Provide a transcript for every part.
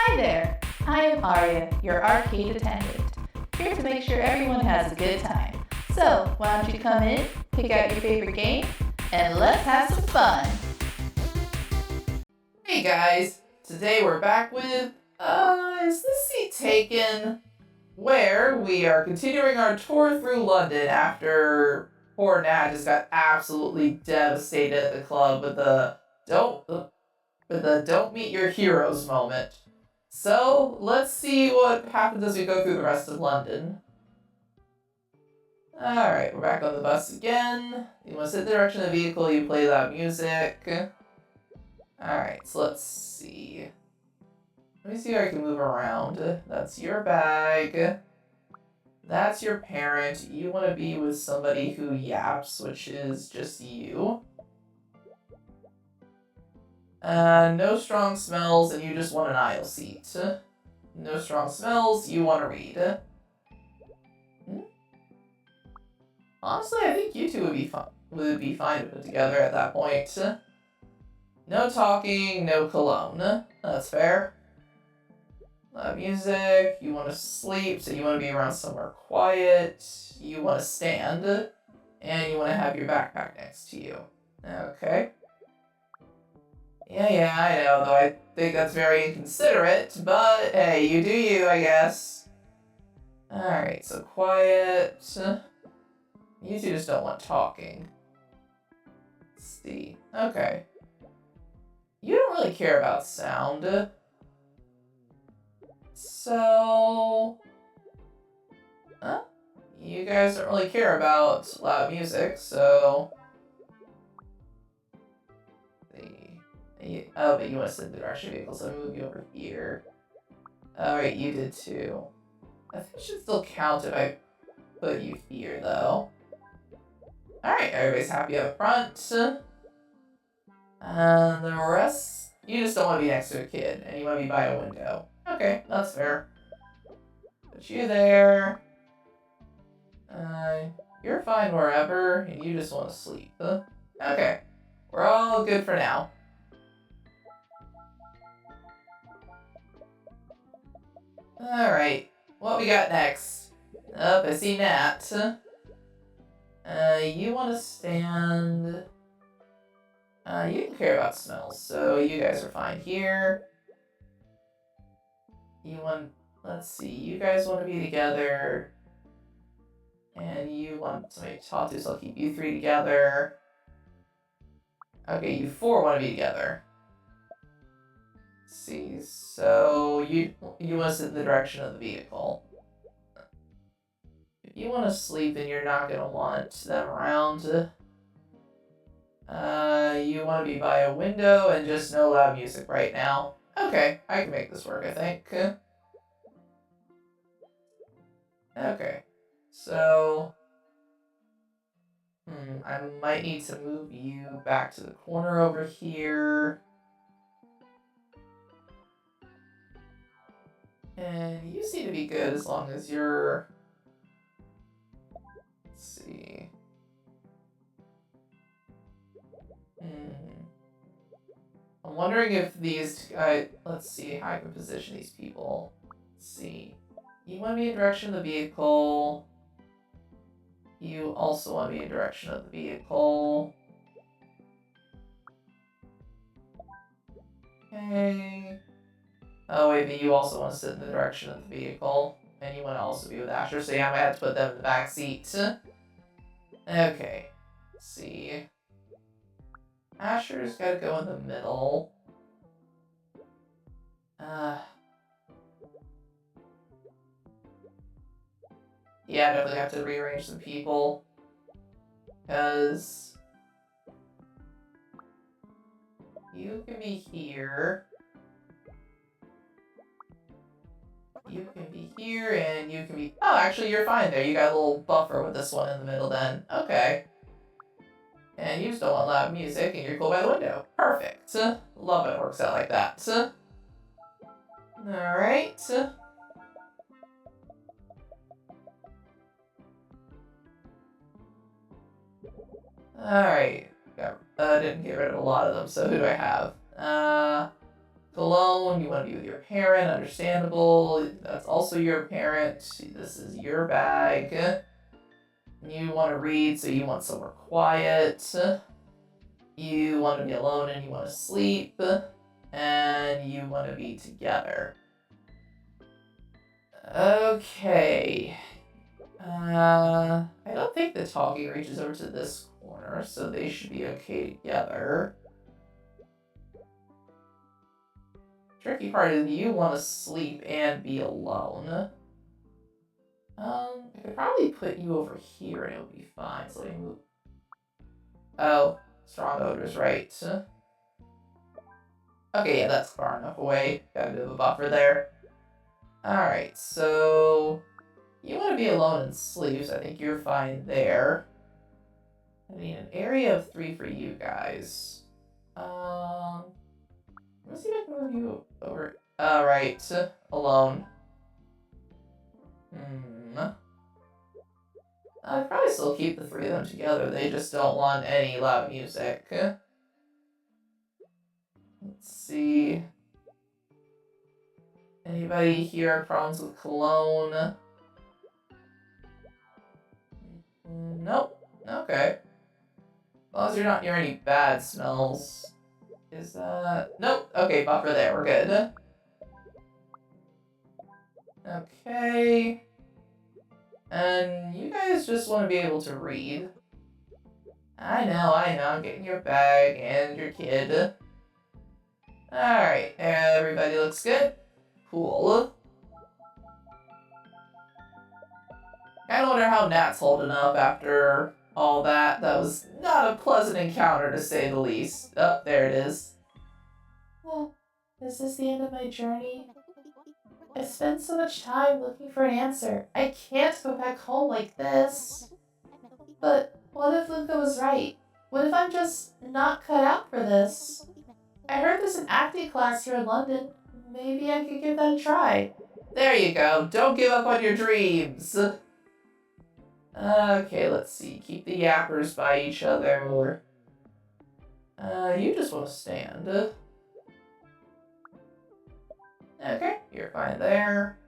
Hi there, I am Arya, your arcade attendant, here to make sure everyone has a good time. So, why don't you come in, pick out your favorite game, and let's have some fun. Hey guys, today we're back with, is this seat taken? Where we are continuing our tour through London after poor Nat just got absolutely devastated at the club with the don't meet your heroes moment. So let's see what happens as we go through the rest of London. Alright, we're back on the bus again. You want to sit in the direction of the vehicle, you play loud music. Alright, so let's see. Let me see how I can move around. That's your bag. That's your parent. You want to be with somebody who yaps, which is just you. No strong smells, and you just want an aisle seat. No strong smells, you want to read. Honestly, I think you two would be fine to put together at that point. No talking, no cologne. That's fair. Loud music, you want to sleep, so you want to be around somewhere quiet. You want to stand, and you want to have your backpack next to you. Okay. Yeah, I know, though I think that's very inconsiderate, but hey, you do you, I guess. Alright, so quiet. You two just don't want talking. Let's see. Okay. You don't really care about sound. So... Huh? You guys don't really care about loud music, so... Oh, but you want to sit in the direction vehicle, so I'll move you over here. Alright, you did too. I think it should still count if I put you here, though. Alright, everybody's happy up front. And the rest... You just don't want to be next to a kid, and you want to be by a window. Okay, that's fair. Put you there. You're fine wherever, and you just want to sleep. Okay, we're all good for now. Alright, what we got next? I see Nat. You want to stand... you don't care about smells, so you guys are fine here. You want... Let's see, you guys want to be together. And you want somebody to talk to, so I'll keep you three together. Okay, you four want to be together. Let's see, so you want to sit in the direction of the vehicle. If you want to sleep, then you're not going to want them around. You want to be by a window and just no loud music right now. Okay, I can make this work, I think. Okay, so... I might need to move you back to the corner over here. And you seem to be good as long as you're... Let's see... I'm wondering if these guys... Let's see how I can position these people. Let's see. You want to be in the direction of the vehicle. You also want to be in the direction of the vehicle. Okay. Oh wait, but you also want to sit in the direction of the vehicle. And you want to also be with Asher, so yeah, I might have to put them in the back seat. Okay. Let's see. Asher's gotta go in the middle. Yeah, I definitely have to rearrange some people. Because... You can be here. You can be here, and you can be... Oh, actually, you're fine there. You got a little buffer with this one in the middle then. Okay. And you just don't want loud music, and you're cool by the window. Perfect. Love it works out like that. Alright. Alright. Didn't get rid of a lot of them, so who do I have? Cologne, you want to be with your parent, understandable. That's also your parent. This is your bag. You want to read, so you want somewhere quiet. You want to be alone and you want to sleep. And you want to be together. Okay. I don't think the talking reaches over to this corner, so they should be okay together. Tricky part is you want to sleep and be alone. I could probably put you over here and it'll be fine, so let me move. Oh, strong odors, right. Okay, yeah, that's far enough away. Got a bit of a buffer there. Alright, so you want to be alone and sleep, so I think you're fine there. I need an area of 3 for you guys. Let's see if I can move you over. Alright, alone. I'd probably still keep the 3 of them together, they just don't want any loud music. Let's see. Anybody here have problems with cologne? Nope. Okay. As long as you're not near any bad smells. Is that... Nope. Okay, buffer there. We're good. Okay. And you guys just want to be able to read. I know. I'm getting your bag and your kid. Alright, everybody looks good? Cool. I wonder how Nat's holding up after all that. That was not a pleasant encounter, to say the least. Oh, there it is. Well, is this the end of my journey? I spent so much time looking for an answer. I can't go back home like this. But what if Luca was right? What if I'm just not cut out for this? I heard there's an acting class here in London. Maybe I could give that a try. There you go. Don't give up on your dreams. Okay, let's see. Keep the yappers by each other. You just want to stand. Okay, you're fine there.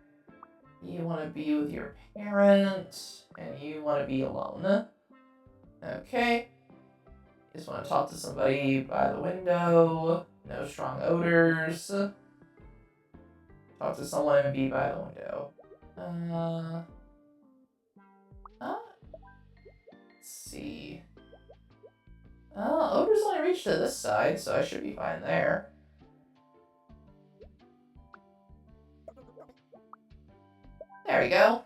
You want to be with your parent, and you want to be alone. Okay. Just want to talk to somebody by the window. No strong odors. Talk to someone and be by the window. Let's see. Odors only reach to this side, so I should be fine there. There we go.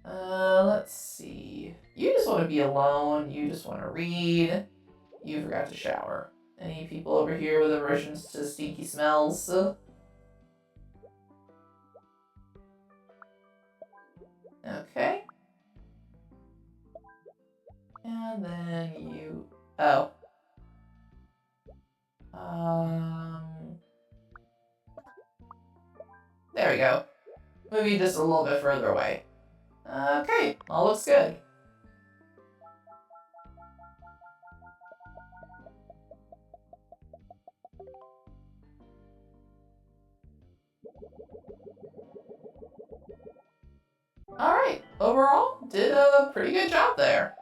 Let's see. You just want to be alone. You just want to read. You forgot to shower. Any people over here with aversions to stinky smells? Okay. And then you... Oh. There we go. Maybe just a little bit further away. Okay, all looks good. Alright, overall, did a pretty good job there.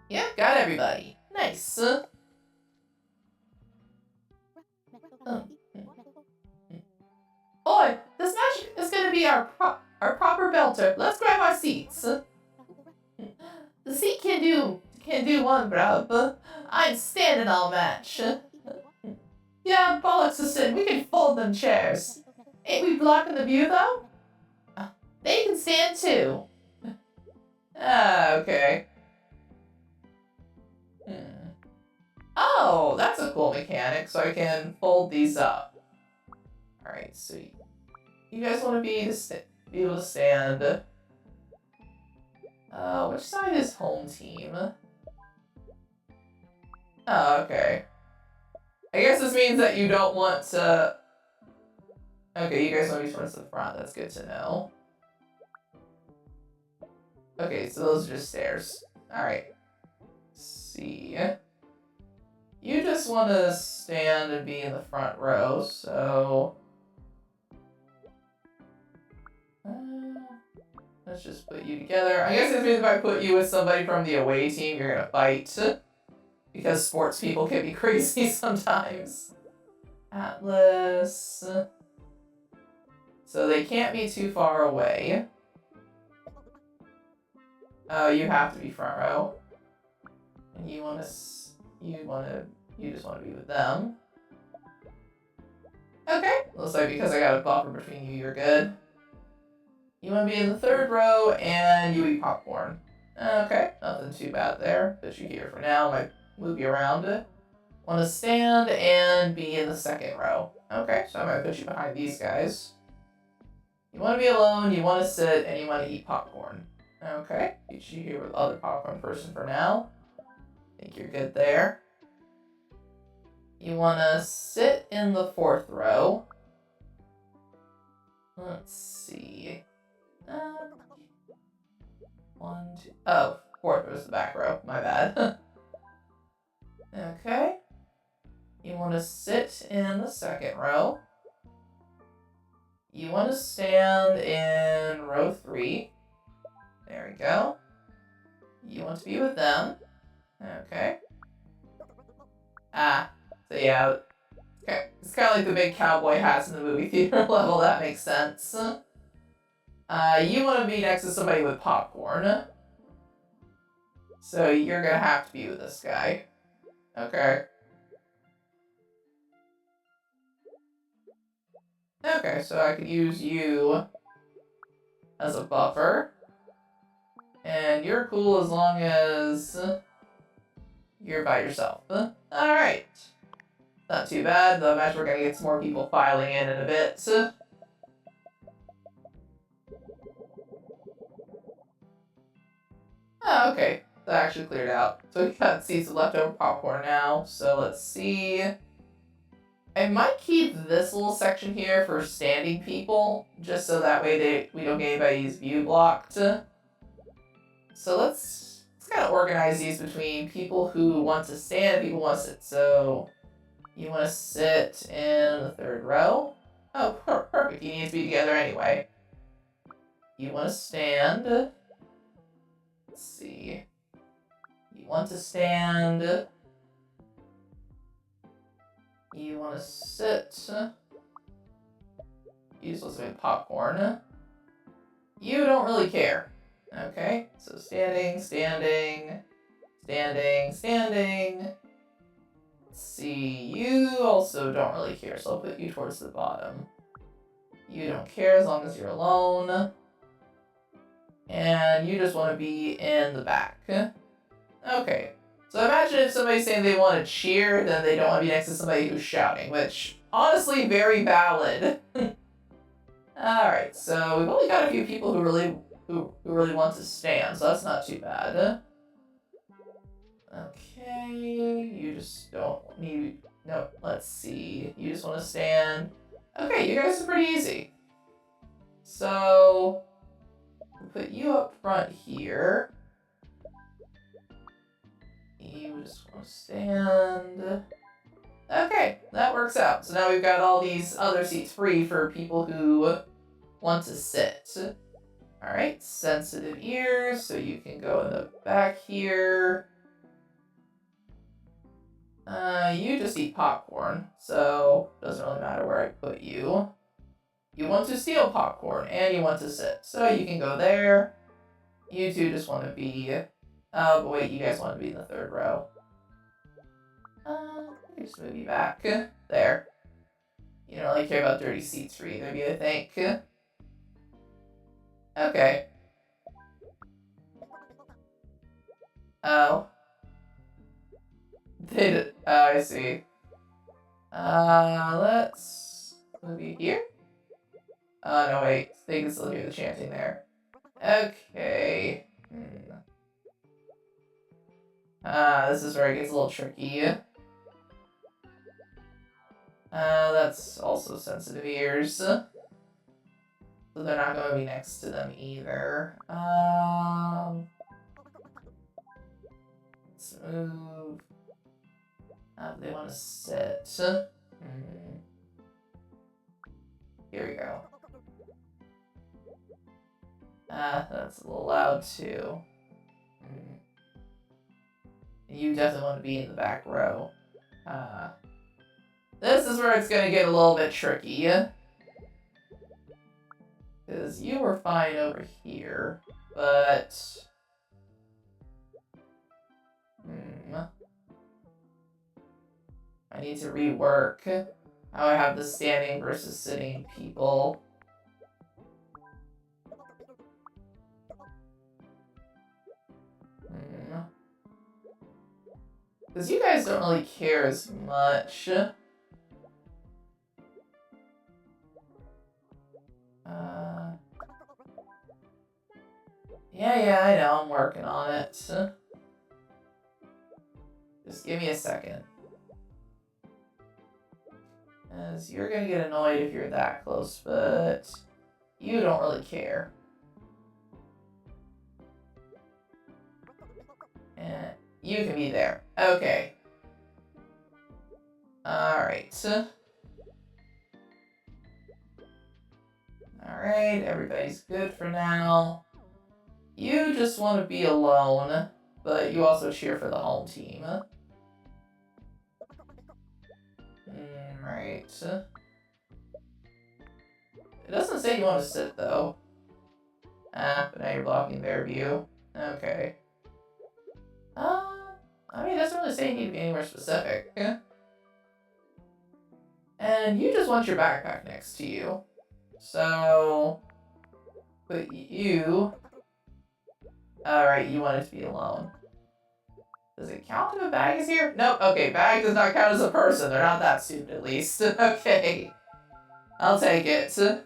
Yep, got everybody. Nice. Boy, this match is gonna be our proper belter. Let's grab our seats. The seat can do one, bruh. I'm standing all match. Yeah, bollocks assistant, we can fold them chairs. Ain't we blocking the view though? They can stand too. Okay. Oh, that's a cool mechanic, so I can fold these up. Alright, sweet. You guys want to be able to stand. Which side is home team? Oh, okay. I guess this means that you don't want to... Okay, you guys want to be towards the front. That's good to know. Okay, so those are just stairs. Alright. See. You just want to stand and be in the front row, so... let's just put you together. I guess it means if I put you with somebody from the away team, you're gonna fight. Because sports people can be crazy sometimes. Atlas... So they can't be too far away. Oh, you have to be front row. And you just want to be with them. Okay, looks like because I got a buffer between you, you're good. You want to be in the third row, and you eat popcorn. Okay, nothing too bad there. Put you here for now. Might move you around it. Want to stand and be in the second row. Okay, so I might put you behind these guys. You want to be alone, you want to sit, and you want to eat popcorn. Okay, get you here with the other popcorn person for now. Think you're good there. You want to sit in the fourth row. Let's see. One, two. Oh, fourth was the back row. My bad. Okay. You want to sit in the second row. You want to stand in row 3. There we go. You want to be with them. Okay. So yeah. Okay. It's kind of like the big cowboy hats in the movie theater level. That makes sense. You want to be next to somebody with popcorn. So you're going to have to be with this guy. Okay. Okay, so I could use you as a buffer. And you're cool as long as you're by yourself. Alright. Not too bad, though I imagine we're gonna get some more people filing in a bit. Oh, okay. That actually cleared out. So we got seats of leftover popcorn now. So let's see. I might keep this little section here for standing people, just so that way we don't get anybody's view blocked. So let's kind of organize these between people who want to stand and people who want to sit. So you want to sit in the third row. Oh, perfect. You need to be together anyway. You want to stand. Let's see. You want to stand. You want to sit. You just want to make popcorn. You don't really care. Okay, so standing, standing, standing, standing. Let's see, you also don't really care, so I'll put you towards the bottom. You don't care as long as you're alone. And you just want to be in the back. Okay, so imagine if somebody's saying they want to cheer, then they don't want to be next to somebody who's shouting, which, honestly, very valid. Alright, so we've only got a few people who really want to stand, so that's not too bad. Okay, you just don't need... No, let's see. You just want to stand. Okay, you guys are pretty easy. So, we'll put you up front here. You just want to stand. Okay, that works out. So now we've got all these other seats free for people who want to sit. Alright, sensitive ears, so you can go in the back here. You just eat popcorn, so doesn't really matter where I put you. You want to steal popcorn, and you want to sit, so you can go there. You two just want to be... Oh, but wait, you guys want to be in the third row. Just move you back. There. You don't really care about dirty seats for either of you, I think. Okay. Oh. Oh, I see. Let's move you here. Oh, no, wait. They can still hear the chanting there. Okay. This is where it gets a little tricky. That's also sensitive ears. So they're not going to be next to them either. Let's move. They want to sit. Here we go. That's a little loud too. You definitely want to be in the back row. This is where it's gonna get a little bit tricky. Because you were fine over here, but... I need to rework how I have the standing versus sitting people. Because you guys don't really care as much. Yeah, I know, I'm working on it. Just give me a second. As you're gonna get annoyed if you're that close, but you don't really care. And you can be there. Okay. Alright. Alright, everybody's good for now. You just want to be alone, but you also cheer for the home team. Right. It doesn't say you want to sit, though. But now you're blocking their view. Okay. I mean, it doesn't really say you need to be anywhere specific. And you just want your backpack next to you. So... But you... Alright, you want it to be alone. Does it count if a bag is here? Nope, okay, bag does not count as a person. They're not that stupid, at least. Okay. I'll take it. Though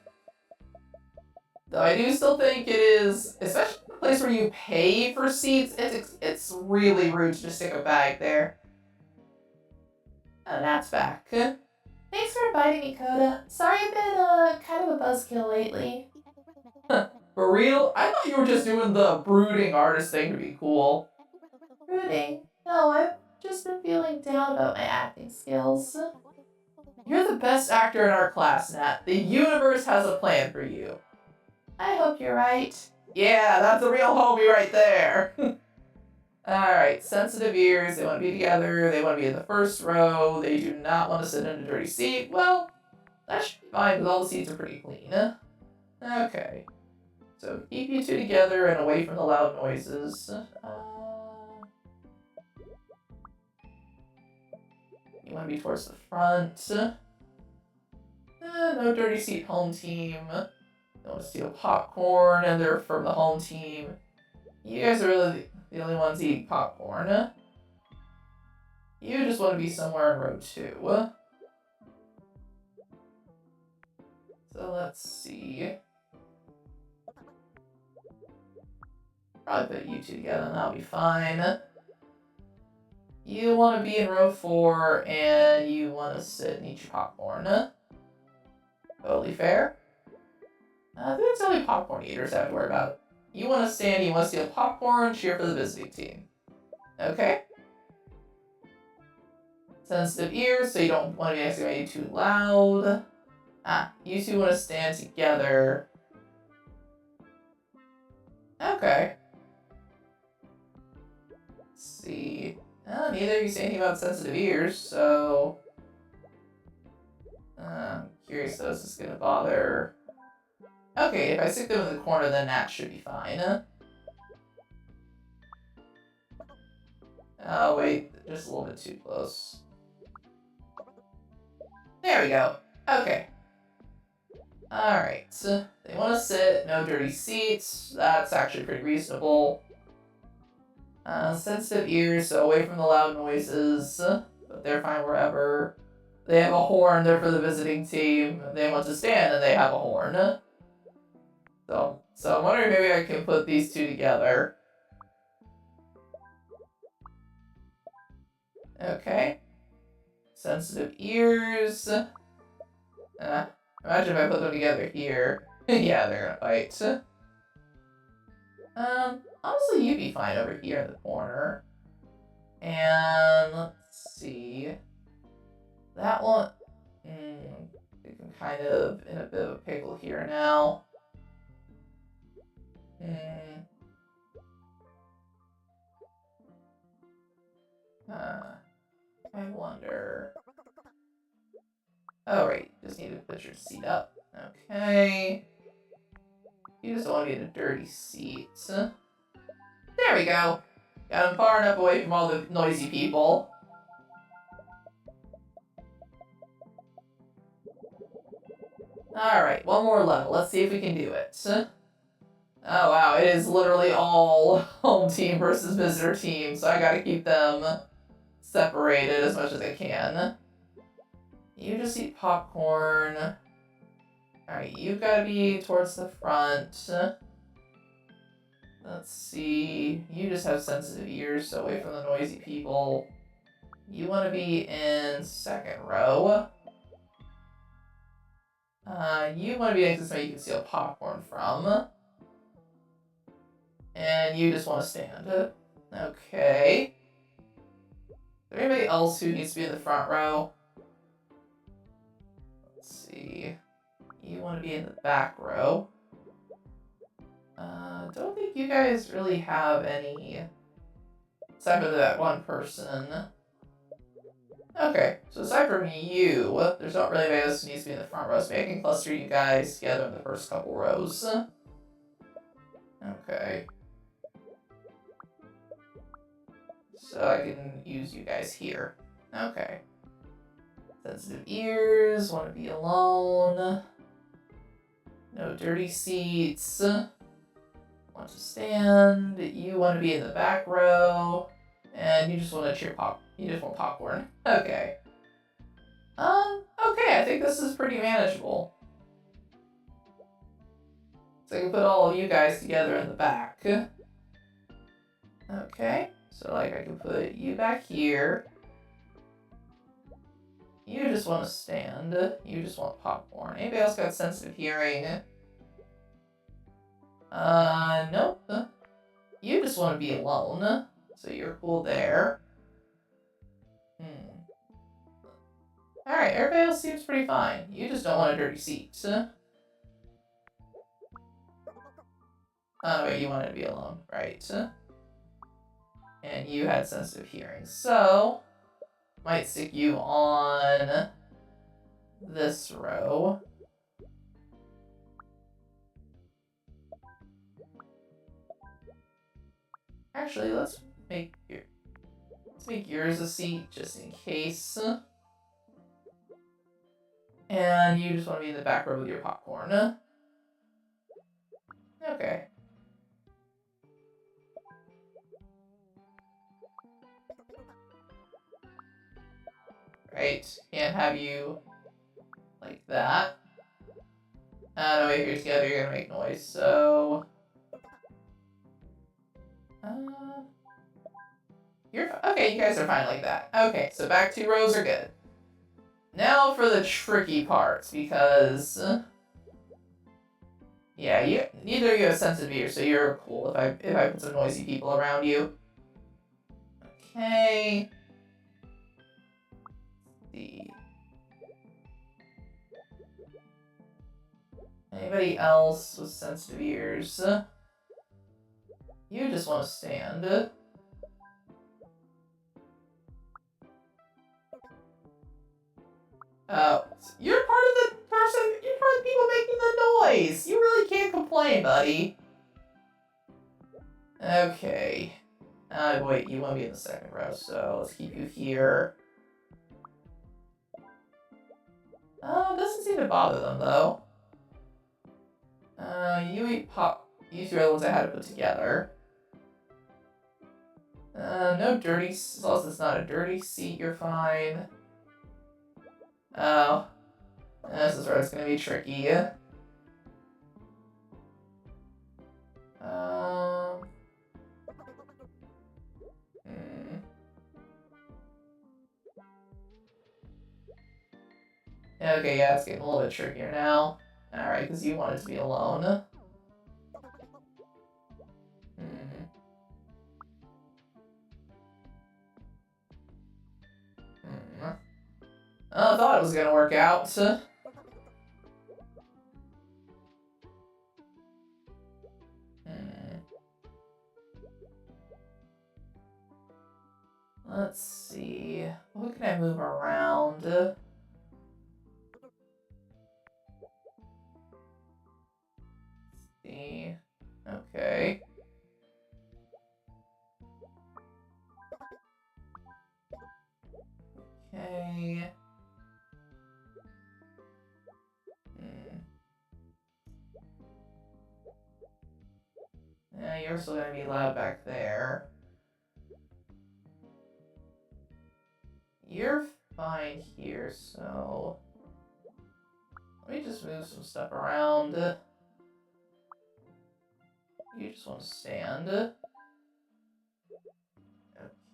I do still think it is, especially in a place where you pay for seats, it's really rude to just stick a bag there. And that's back. Thanks for inviting me, Coda. Sorry I've been, kind of a buzzkill lately. For real? I thought you were just doing the brooding artist thing to be cool. Brooding? No, I've just been feeling down about my acting skills. You're the best actor in our class, Nat. The universe has a plan for you. I hope you're right. Yeah, that's a real homie right there. Alright, sensitive ears, they want to be together, they want to be in the first row, they do not want to sit in a dirty seat. Well, that should be fine because all the seats are pretty clean. Okay. So keep you two together and away from the loud noises. You want to be towards the front. No dirty seat home team. Don't want to steal popcorn and they're from the home team. You guys are really the only ones eating popcorn. You just want to be somewhere in row 2. So let's see. Probably put you two together and that'll be fine. You want to be in row 4 and you want to sit and eat your popcorn. Totally fair. That's only popcorn eaters I have to worry about. You want to stand, you want to steal popcorn, cheer for the visiting team. Okay. Sensitive ears, so you don't want to be excavated too loud. You two want to stand together. Okay. Let's see. Neither of you say anything about sensitive ears, so... I'm curious though, is this gonna bother... Okay, if I stick them in the corner, then that should be fine. Oh, wait, just a little bit too close. There we go. Okay. Alright, they want to sit, no dirty seats. That's actually pretty reasonable. Sensitive ears, so away from the loud noises. But they're fine wherever. They have a horn, they're for the visiting team. They want to stand and they have a horn. So I'm wondering maybe I can put these two together. Okay. Sensitive ears. Imagine if I put them together here. Yeah, they're gonna fight. Honestly, you'd be fine over here in the corner. And let's Let's see. That one. I'm kind of in a bit of a pickle here now. I wonder. Oh, right. Just need to put your seat up. Okay. You just don't want to get a dirty seat. There we go. Got him far enough away from all the noisy people. Alright, one more level. Let's see if we can do it. Oh wow, it is literally all home team versus visitor team, so I gotta keep them separated as much as I can. You just eat popcorn. Alright, you've gotta be towards the front. Let's see. You just have sensitive ears, so away from the noisy people. You want to be in second row. You want to be next to somebody you can steal popcorn from. And you just want to stand. Okay. Is there anybody else who needs to be in the front row? Let's see. You want to be in the back row. Don't think you guys really have any, aside from that one person. Okay, so aside from you, there's not really anybody else who needs to be in the front row, so maybe I can cluster you guys together in the first couple rows. Okay. So I can use you guys here. Okay. Sensitive ears, want to be alone. No dirty seats. Want to stand. You want to be in the back row. And you just want to cheer pop. You just want popcorn. Okay. Okay, I think this is pretty manageable. So I can put all of you guys together in the back. Okay. So, like, I can put you back here. You just want to stand. You just want popcorn. Anybody else got sensitive hearing? Nope. You just want to be alone. So you're cool there. Alright, everybody else seems pretty fine. You just don't want a dirty seat. Oh, wait, you wanted to be alone. Right. And you had sensitive hearing. So, might stick you on this row. Actually, let's make yours a seat just in case. And you just want to be in the back row with your popcorn. Okay. Right. Can't have you like that. No, if you're together, you're gonna make noise, so... Okay, you guys are fine like that. Okay, so back 2 rows are good. Now for the tricky parts, because... yeah, neither of you have sensitive ears, so you're cool if I put some noisy people around you. Okay. Let's see. Anybody else with sensitive ears? You just want to stand. Oh, you're part of the people making the noise! You really can't complain, buddy. Okay. Wait, you want to be in the second row, so let's keep you here. Doesn't seem to bother them, though. You eat pop. You 2 are the ones I had to put together. No dirty, as long as it's not a dirty seat, you're fine. Oh. This is where it's gonna be tricky. Okay, yeah, it's getting a little bit trickier now. Alright, because you wanted to be alone. I thought it was gonna work out. Let's see. What can I move around? Let's see. Okay. Okay. Yeah, you're still gonna be loud back there. You're fine here, so let me just move some stuff around. You just want to stand.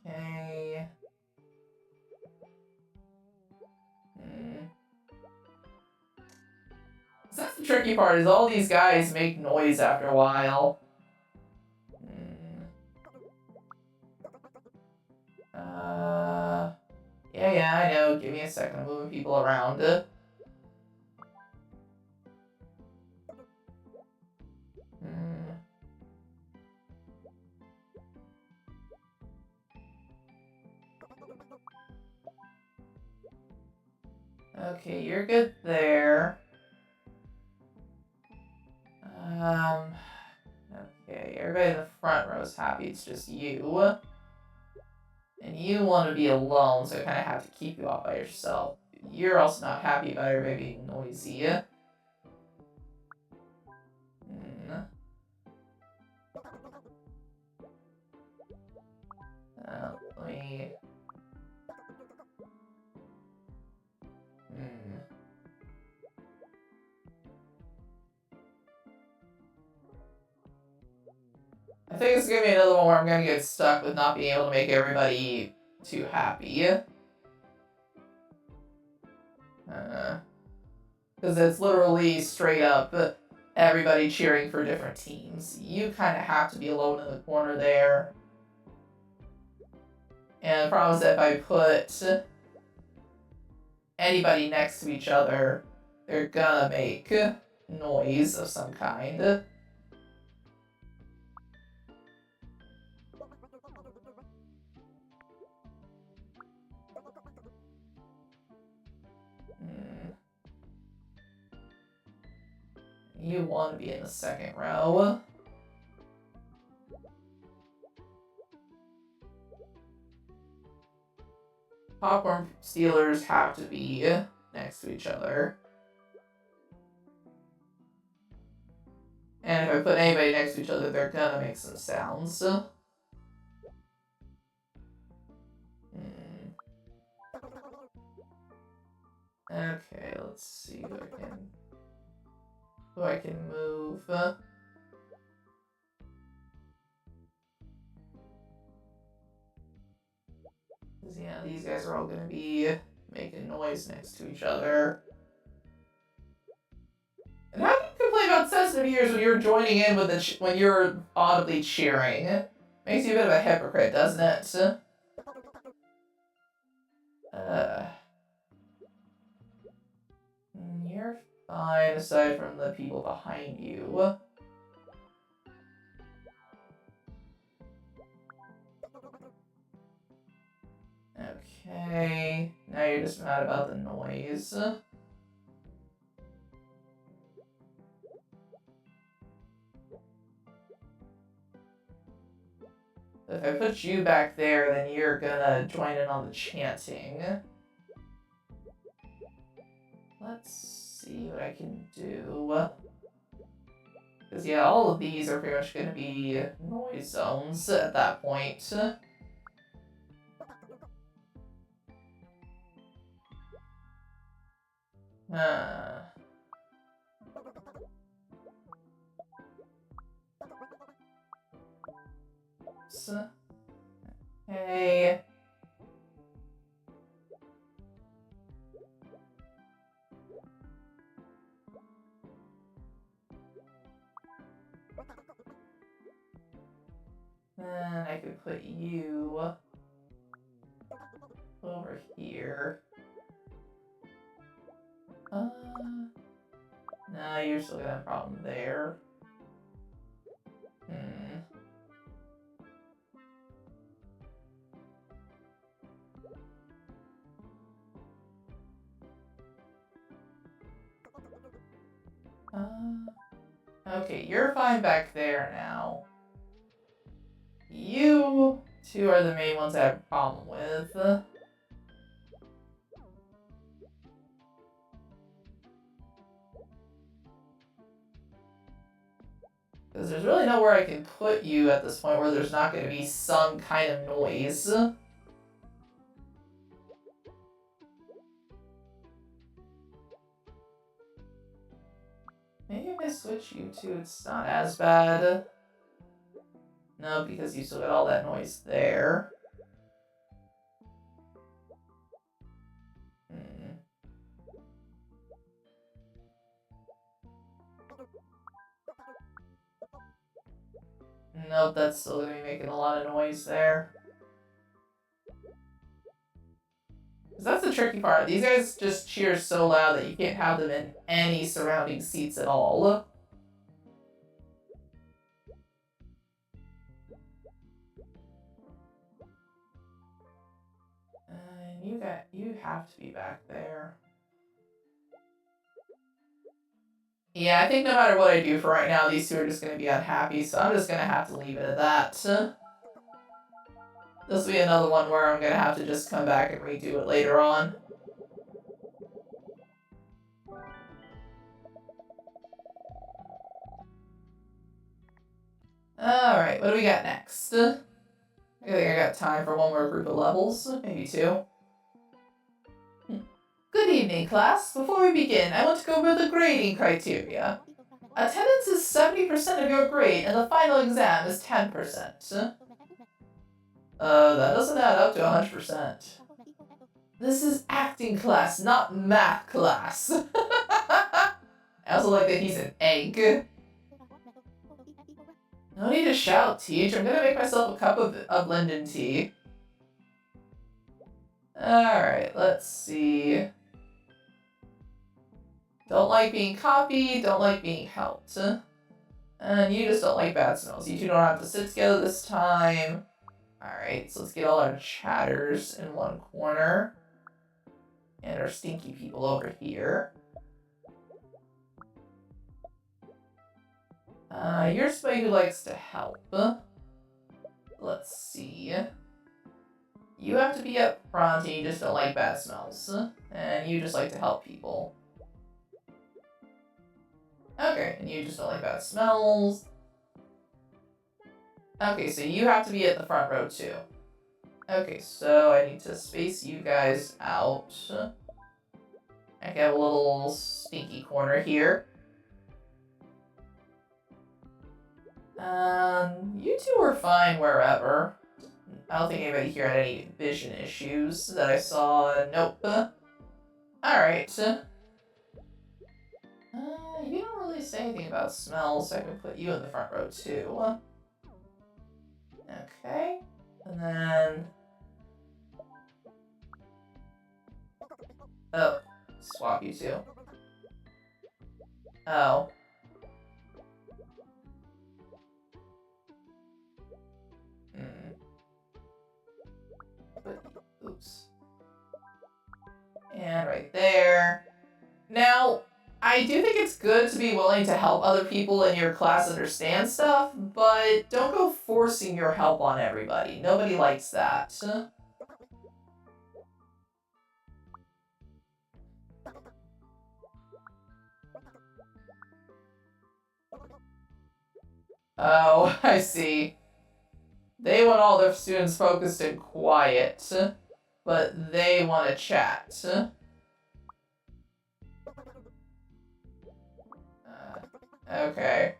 Okay. So that's the tricky part, is all these guys make noise after a while. Yeah, I know. Give me a second. I'm moving people around. Okay, you're good there. Okay, everybody in the front row is happy. It's just you. And you want to be alone, so I kind of have to keep you off by yourself. You're also not happy about everybody being noisy. Let me... I think it's gonna be another one where I'm gonna get stuck with not being able to make everybody too happy. Because it's literally straight up everybody cheering for different teams. You kind of have to be alone in the corner there. And the problem is that if I put anybody next to each other, they're gonna make noise of some kind. You want to be in the second row. Popcorn stealers have to be next to each other. And if I put anybody next to each other, they're gonna make some sounds. Okay, let's see who I can move. Yeah, these guys are all gonna be making noise next to each other. And how can you complain about sensitive ears when you're joining in with when you're audibly cheering? Makes you a bit of a hypocrite, doesn't it? You're fine aside from the people behind you. Okay, now you're just mad about the noise. If I put you back there, then you're gonna join in on the chanting. Let's see what I can do. Because, yeah, all of these are pretty much gonna be noise zones at that point. Hey. Then I could put you over here. You're still gonna have a problem there. Okay, you're fine back there now. You two are the main ones I have a problem with. Because there's really nowhere I can put you at this point where there's not going to be some kind of noise. Maybe if I switch you two, it's not as bad. No, because you still got all that noise there. Nope, that's still gonna be making a lot of noise there. 'Cause that's the tricky part. These guys just cheer so loud that you can't have them in any surrounding seats at all. And you have to be back there. Yeah, I think no matter what I do for right now, these two are just going to be unhappy, so I'm just going to have to leave it at that. This will be another one where I'm going to have to just come back and redo it later on. Alright, what do we got next? I think I got time for one more group of levels, maybe two. Good evening, class. Before we begin, I want to go over the grading criteria. Attendance is 70% of your grade, and the final exam is 10%. That doesn't add up to 100%. This is acting class, not math class. I also like that he's an egg. No need to shout, Teach. I'm gonna make myself a cup of Linden tea. Alright, let's see. Don't like being copied, don't like being helped. And you just don't like bad smells. You two don't have to sit together this time. Alright, so let's get all our chatters in one corner. And our stinky people over here. You're somebody who likes to help. Let's see. You have to be up front and you just don't like bad smells. And you just like to help people. Okay, and you just don't like bad smells. Okay, so you have to be at the front row too. Okay, so I need to space you guys out. I can have a little stinky corner here. You two are fine wherever. I don't think anybody here had any vision issues that I saw. Nope. Alright. You don't really say anything about smells, so I can put you in the front row too. Okay. And then... Oh. Swap you two. Oh. Oops. And right there. Now, I do think it's good to be willing to help other people in your class understand stuff, but don't go forcing your help on everybody. Nobody likes that. Oh, I see. They want all their students focused and quiet, but they want to chat. Okay.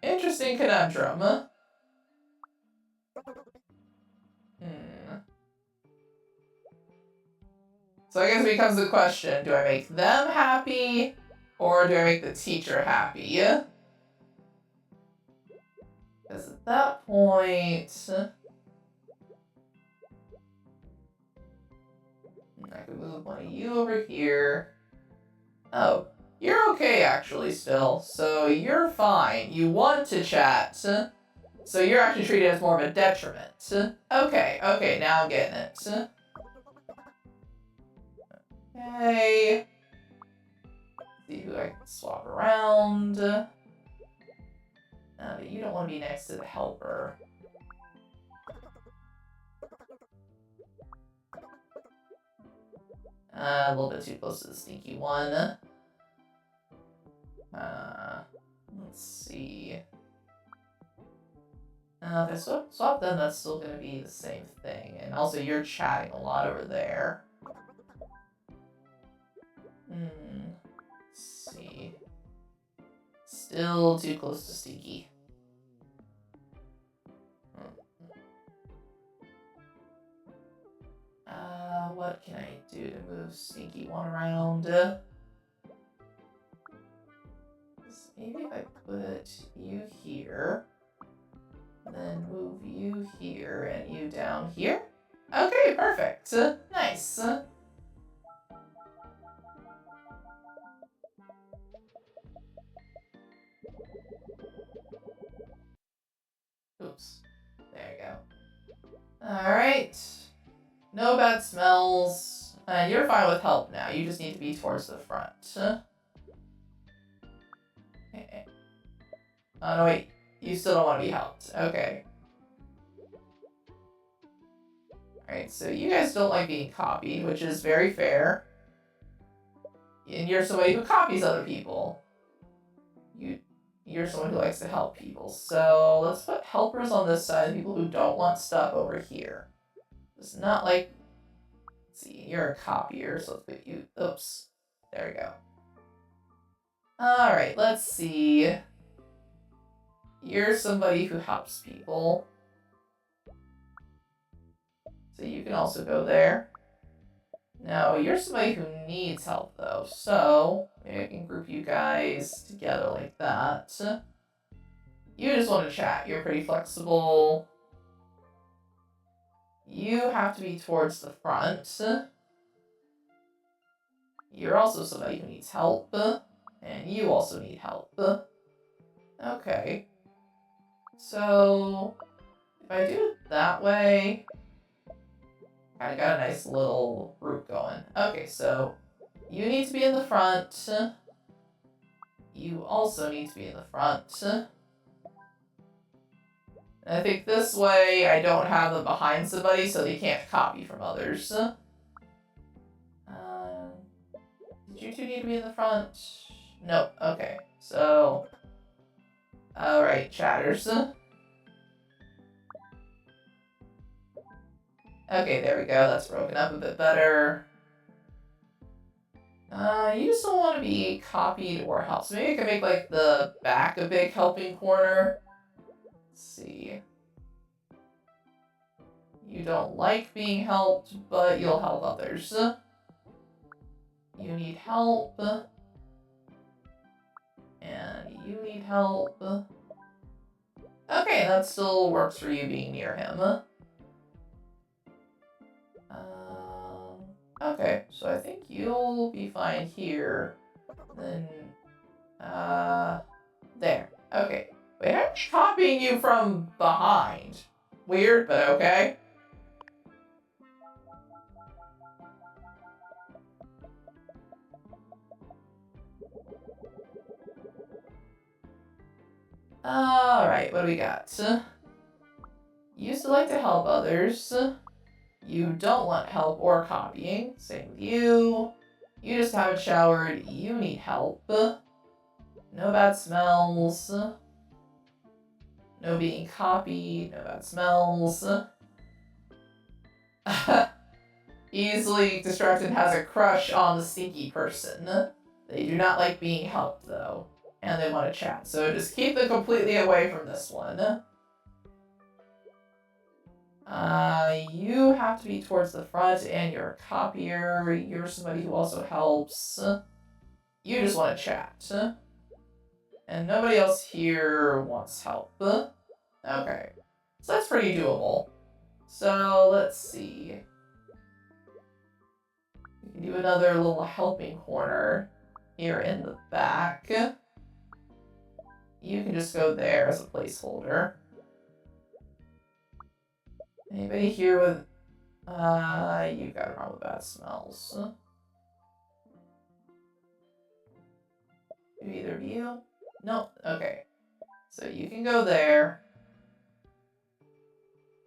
Interesting conundrum. So I guess it becomes the question, do I make them happy, or do I make the teacher happy? Because at that point... I can move one of you over here. Oh, you're okay actually still, so you're fine. You want to chat, so you're actually treated as more of a detriment. Okay, now I'm getting it. Okay. See who I can swap around. But you don't want to be next to the helper. A little bit too close to the sneaky one. Let's see. If I swap them, that's still going to be the same thing. And also, you're chatting a lot over there. Let's see. Still too close to sneaky. What can I do to move sneaky one around? Maybe if I put you here, then move you here and you down here. Okay, perfect. Nice. Oops. There you go. Alright. No bad smells. You're fine with help now. You just need to be towards the front. Okay. Oh, no, wait. You still don't want to be helped. Okay. Alright, so you guys don't like being copied, which is very fair. And you're somebody who copies other people. You're someone who likes to help people. So let's put helpers on this side, people who don't want stuff over here. It's not like... Let's see, you're a copier, so let's put you... Oops. There we go. Alright, let's see. You're somebody who helps people. So you can also go there. No, you're somebody who needs help, though. So, maybe I can group you guys together like that. You just want to chat. You're pretty flexible. You have to be towards the front. You're also somebody who needs help. And you also need help. Okay. So, if I do it that way... I got a nice little group going. Okay, so you need to be in the front. You also need to be in the front. And I think this way I don't have them behind somebody so they can't copy from others. Did you two need to be in the front? Nope, okay. So, alright, chatters. Okay, there we go. That's broken up a bit better. You just don't want to be copied or helped. So maybe I can make, like, the back a big helping corner. Let's see. You don't like being helped, but you'll help others. You need help. And you need help. Okay, that still works for you being near him. Okay, so I think you'll be fine here. Then, there. Okay. Wait, I'm copying you from behind. Weird, but okay. Alright, what do we got? You used to like to help others. You don't want help or copying. Same with you. You just haven't showered. You need help. No bad smells. No being copied. No bad smells. Easily distracted has a crush on the sneaky person. They do not like being helped, though. And they want to chat. So just keep them completely away from this one. You have to be towards the front, and you're a copier. You're somebody who also helps. You just want to chat. And nobody else here wants help. Okay. So that's pretty doable. So, let's see. You can do another little helping corner here in the back. You can just go there as a placeholder. Anybody here with... you got a problem with bad smells. Do either of you? No? Okay. So you can go there.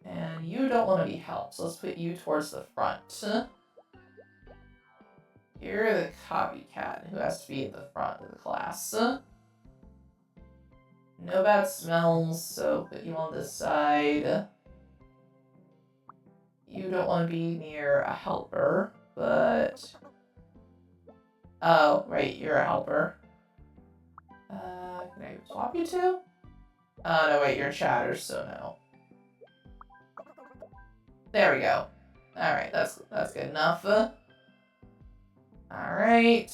And you don't want to be helped, so let's put you towards the front. You're the copycat who has to be at the front of the class. No bad smells, so put you on this side. You don't want to be near a helper, but... Oh, right, you're a helper. Can I swap you two? Oh, no, wait, you're chatters, so no. There we go. Alright, that's good enough. Alright.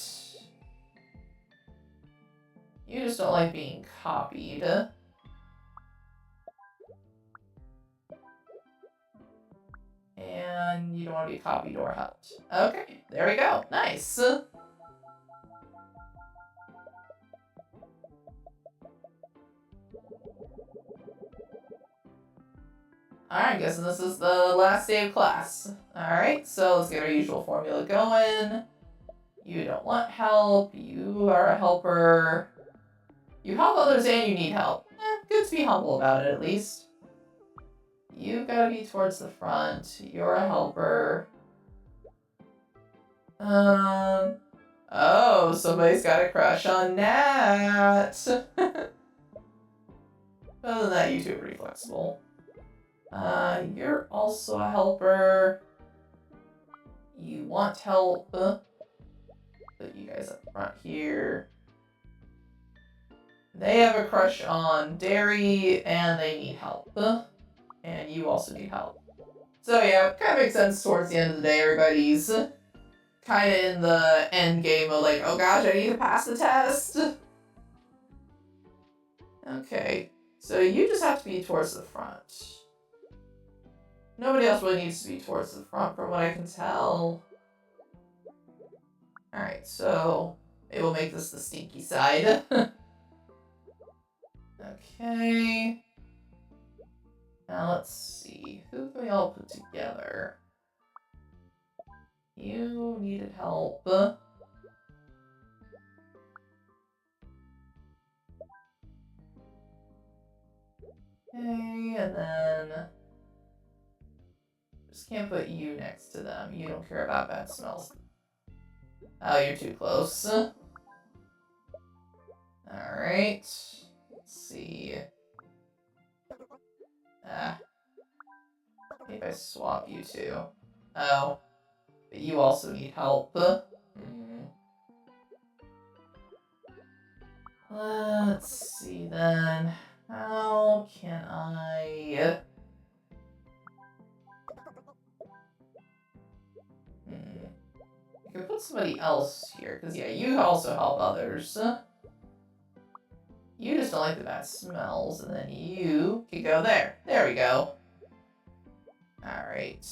You just don't like being copied. And you don't want to be copied or helped. Okay, there we go. Nice. Alright, guessing this is the last day of class. Alright, so let's get our usual formula going. You don't want help. You are a helper. You help others and you need help. Good to be humble about it, at least. You gotta be towards the front. You're a helper. Oh, somebody's got a crush on Nat. Other than that, you two are pretty flexible. You're also a helper. You want help. Put you guys up front here. They have a crush on Derry, and they need help. And you also need help. So yeah, kind of makes sense towards the end of the day. Everybody's kind of in the end game of like, oh gosh, I need to pass the test. Okay, so you just have to be towards the front. Nobody else really needs to be towards the front from what I can tell. Alright, so maybe we'll make this the stinky side. Okay. Now let's see. Who can we all put together? You needed help. Okay, and then... Just can't put you next to them. You don't care about bad smells. Oh, you're too close. Alright. Let's see. Maybe I swap you two. Oh. But you also need help. Let's see then. How can I... I could put somebody else here, because yeah, you also help others. You just don't like the bad smells, and then you can go there. There we go. Alright.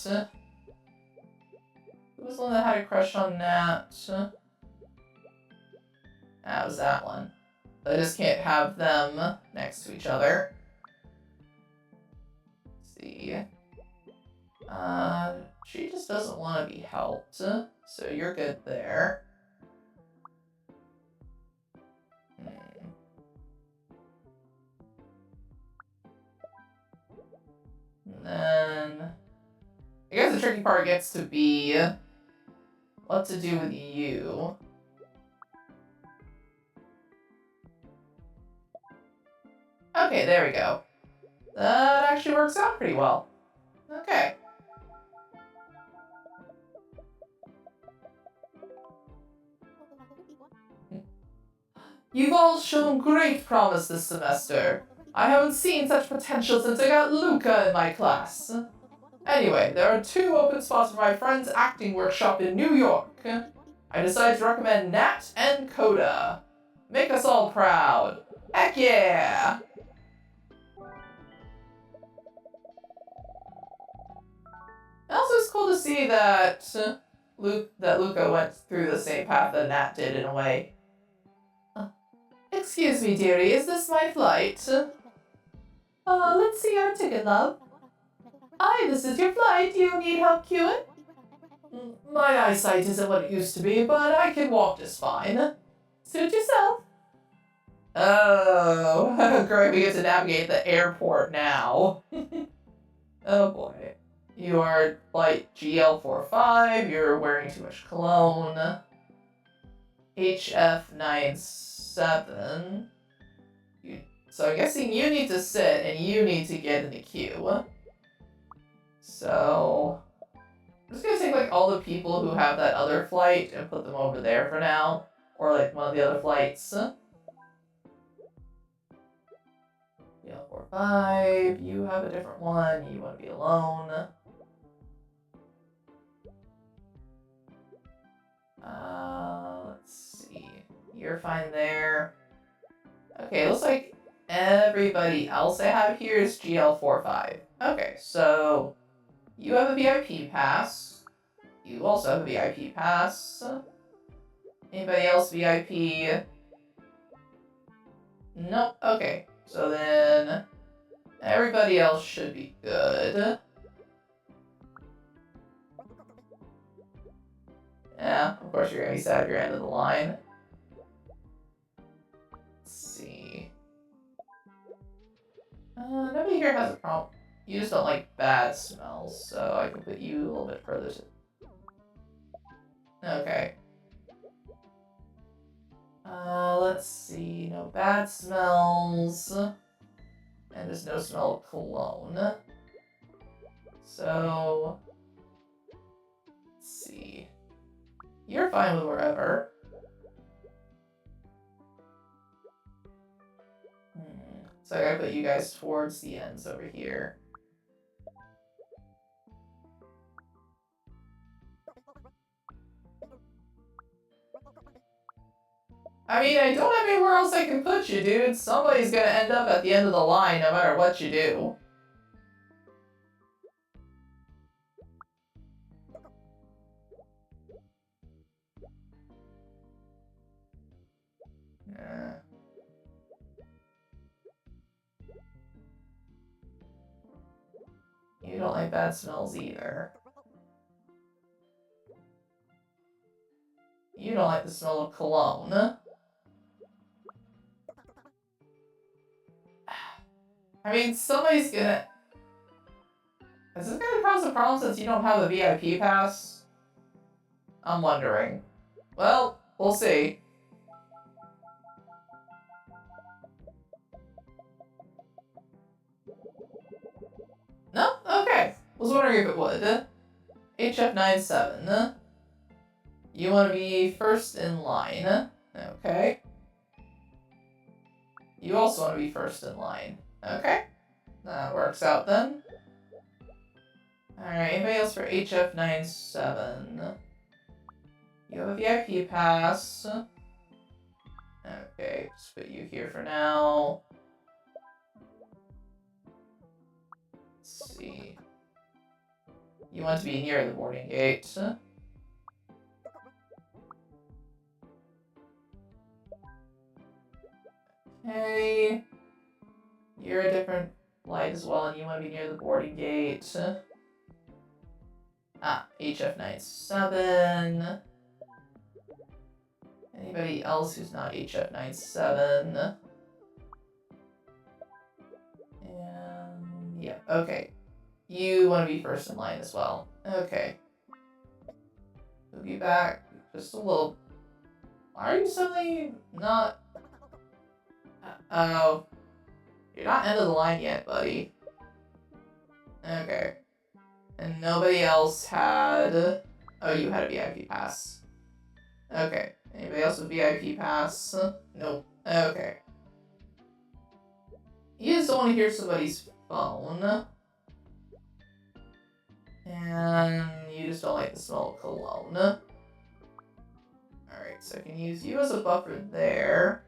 Who was the one that had a crush on Nat? That was that one. I just can't have them next to each other. Let's see. She just doesn't want to be helped, so you're good there. And then... I guess the tricky part gets to be what to do with you. Okay, there we go. That actually works out pretty well. Okay. You've all shown great promise this semester. I haven't seen such potential since I got Luca in my class. Anyway, there are 2 open spots for my friend's acting workshop in New York. I decided to recommend Nat and Coda. Make us all proud. Heck yeah! Also, it's cool to see that Luca went through the same path that Nat did in a way. Excuse me, dearie, is this my flight? Let's see your ticket, love. Hi, this is your flight. Do you need help queuing? My eyesight isn't what it used to be, but I can walk just fine. Suit yourself. Oh, great, we get to navigate the airport now. Oh boy. You are flight GL45, you're wearing too much cologne. HF97. So I'm guessing you need to sit and you need to get in the queue. So I'm just gonna take like all the people who have that other flight and put them over there for now. Or like one of the other flights. GL45, you have a different one, you want to be alone. Let's see. You're fine there. Okay, looks like everybody else I have here is GL45. Okay, so you have a VIP pass. You also have a VIP pass. Anybody else VIP? Nope. Okay, so then everybody else should be good. Yeah, of course you're gonna be sad at your end of the line. Let's see. Nobody here has a problem. You just don't like bad smells, so I can put you a little bit further to... Okay. Let's see. No bad smells. And there's no smell of cologne. So... Let's see. You're fine with wherever. So I gotta put you guys towards the ends over here. I mean, I don't have anywhere else I can put you, dude. Somebody's gonna end up at the end of the line no matter what you do. You don't like bad smells either. You don't like the smell of cologne. I mean, somebody's gonna... Is this gonna cause a problem since you don't have a VIP pass? I'm wondering. Well, we'll see. No? Okay. Was wondering if it would. HF97. You want to be first in line. Okay. You also want to be first in line. Okay. That works out then. Alright, anybody else for HF97? You have a VIP pass. Okay, just put you here for now. Let's see. You want to be near the boarding gate. Okay. You're a different light as well, and you want to be near the boarding gate. HF97. Anybody else who's not HF97? And yeah, okay. You want to be first in line as well. Okay. Move you back just a little. Why are you suddenly not... Oh. You're not end of the line yet, buddy. Okay. And nobody else had... Oh, you had a VIP pass. Okay. Anybody else with VIP pass? Nope. Okay. You just don't want to hear somebody's phone. And you just don't like the smell of cologne. Alright, so I can use you as a buffer there.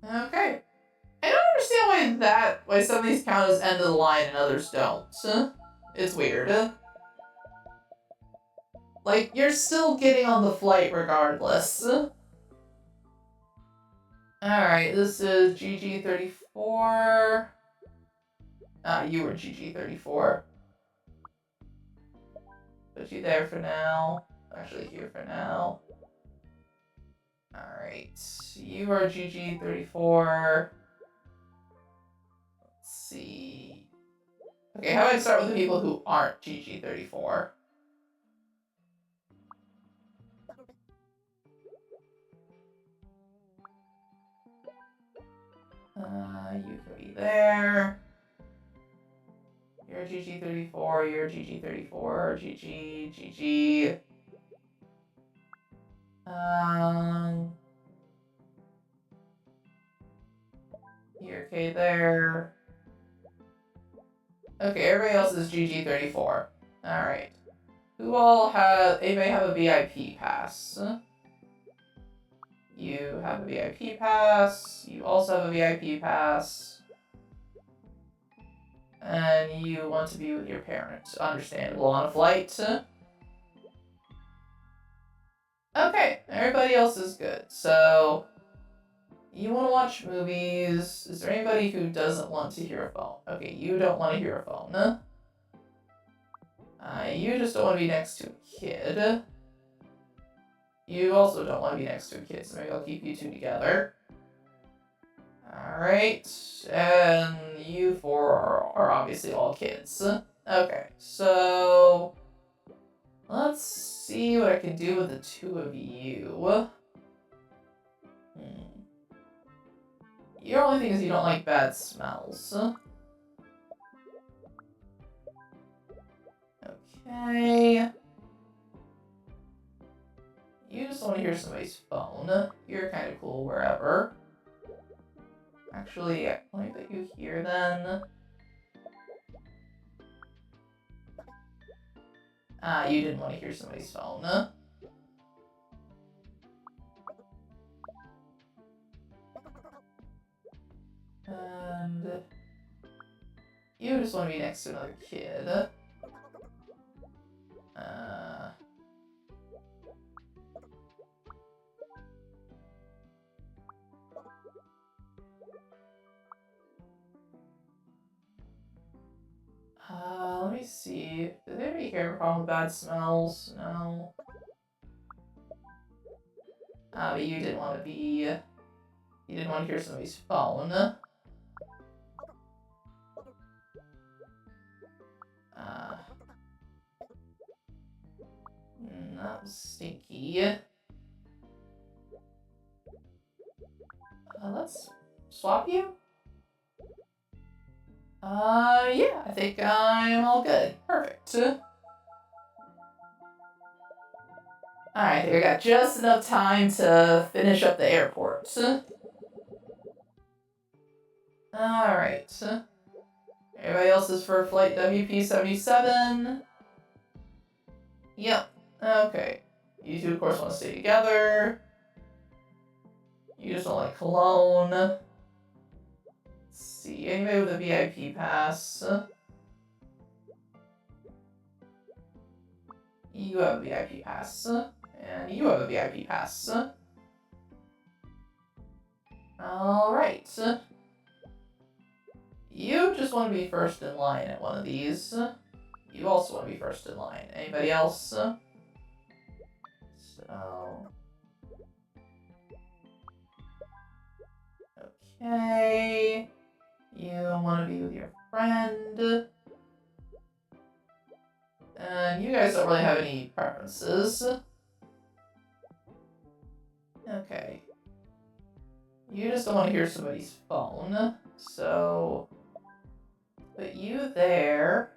Okay. why some of these count as end of the line and others don't. It's weird. Like, you're still getting on the flight regardless. Alright, this is GG34. You were GG34. Put you there for now. Actually, here for now. Alright, you are GG34. Let's see. Okay, how about I start with the people who aren't GG34? You can be there. You're GG34, you're GG34, GG. You're okay there. Okay, everybody else is GG34. Alright. Anybody have a VIP pass? You have a VIP pass. You also have a VIP pass. And you want to be with your parents. Understandable on a flight. Okay, everybody else is good. So, you want to watch movies. Is there anybody who doesn't want to hear a phone? Okay, you don't want to hear a phone. You just don't want to be next to a kid. You also don't want to be next to a kid, so maybe I'll keep you two together. Alright, and you four are obviously all kids. Okay, so let's see what I can do with the two of you. Your only thing is you don't like bad smells. Okay. You just want to hear somebody's phone. You're kind of cool wherever. Actually, let me put you here then. You didn't want to hear somebody's phone. And you just want to be next to another kid. Let me see. Did anybody hear a problem with bad smells? No. But you didn't want to be... You didn't want to hear somebody's phone. That was stinky. Let's swap you? Yeah, I think I'm all good. Perfect. Alright, I think I got just enough time to finish up the airport. Alright. Everybody else is for flight WP77. Yep. Okay. You two, of course, want to stay together. You just don't like cologne. Let's see. Anybody with a VIP pass? You have a VIP pass. And you have a VIP pass. Alright. You just want to be first in line at one of these. You also want to be first in line. Anybody else? So... Okay. You want to be with your friend. And you guys don't really have any preferences. Okay. You just don't want to hear somebody's phone. So... Put you there.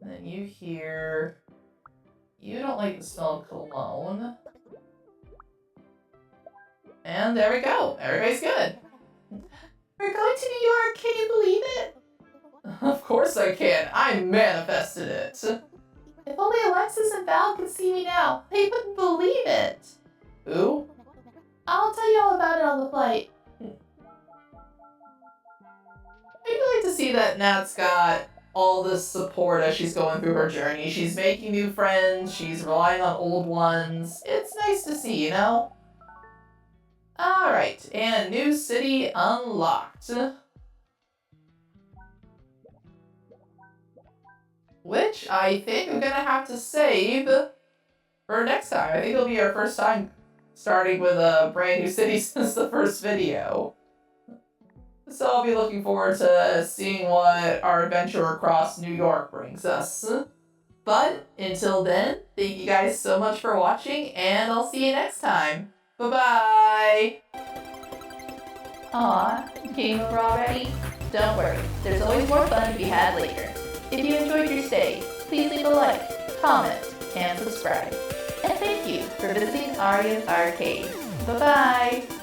And then you here. You don't like the smell of cologne. And there we go. Everybody's good. We're going to New York. Can you believe it? Of course I can. I manifested it. If only Alexis and Val could see me now. They wouldn't believe it. Who? I'll tell you all about it on the flight. I'd like to see that Nat's got all this support as she's going through her journey. She's making new friends, she's relying on old ones. It's nice to see, you know? Alright, and new city unlocked. Which I think I'm gonna have to save for next time. I think it'll be our first time starting with a brand new city since the first video. So I'll be looking forward to seeing what our adventure across New York brings us. But until then, thank you guys so much for watching, and I'll see you next time. Bye-bye! Aw, game over already? Don't worry, there's always more fun to be had later. If you enjoyed your stay, please leave a like, comment, and subscribe. And thank you for visiting Arya's Arcade. Bye-bye!